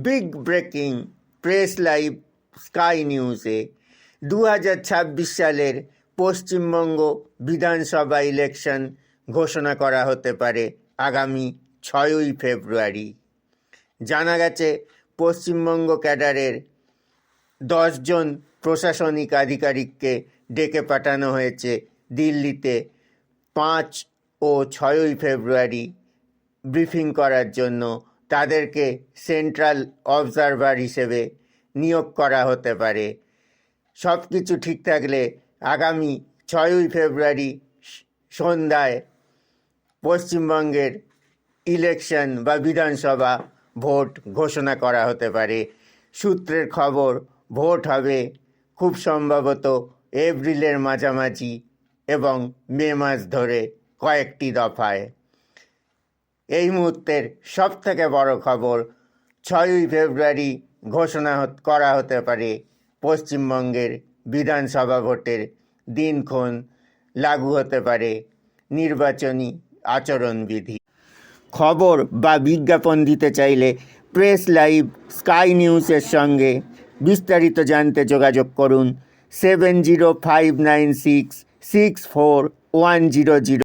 Big breaking press live sky নিউজে 2026 সালের পশ্চিমবঙ্গ বিধানসভা ইলেকশন ঘোষণা করা হতে পারে আগামী 6ই ফেব্রুয়ারি। জানা গেছে পশ্চিমবঙ্গ ক্যাডারের 10 জন প্রশাসনিক আধিকারিককে ডেকে পাঠানো হয়েছে দিল্লিতে 5 ও 6ই ফেব্রুয়ারি ব্রিফিং করার জন্য। তাদেরকে সেন্ট্রাল অবজারভার হিসেবে নিয়োগ করা হতে পারে। সব কিছু ঠিক থাকলে আগামী 6ই ফেব্রুয়ারি সন্ধ্যায় পশ্চিমবঙ্গের ইলেকশন বা বিধানসভা ভোট ঘোষণা করা হতে পারে। সূত্রের খবর, ভোট হবে খুব সম্ভবত এপ্রিলের মাঝামাঝি এবং মে মাস ধরে কয়েকটি দফায়। এই মুহূর্তের সবথেকে বড় খবর, 6ই ফেব্রুয়ারি ঘোষণা করা হতে পারে পশ্চিমবঙ্গের বিধানসভা ভোটের দিনক্ষণ, লাগু হতে পারে নির্বাচনী আচরণবিধি। খবর বা বিজ্ঞাপন দিতে চাইলে প্রেস লাইভ স্কাই নিউজের সঙ্গে বিস্তারিত জানতে যোগাযোগ করুন 7059664100।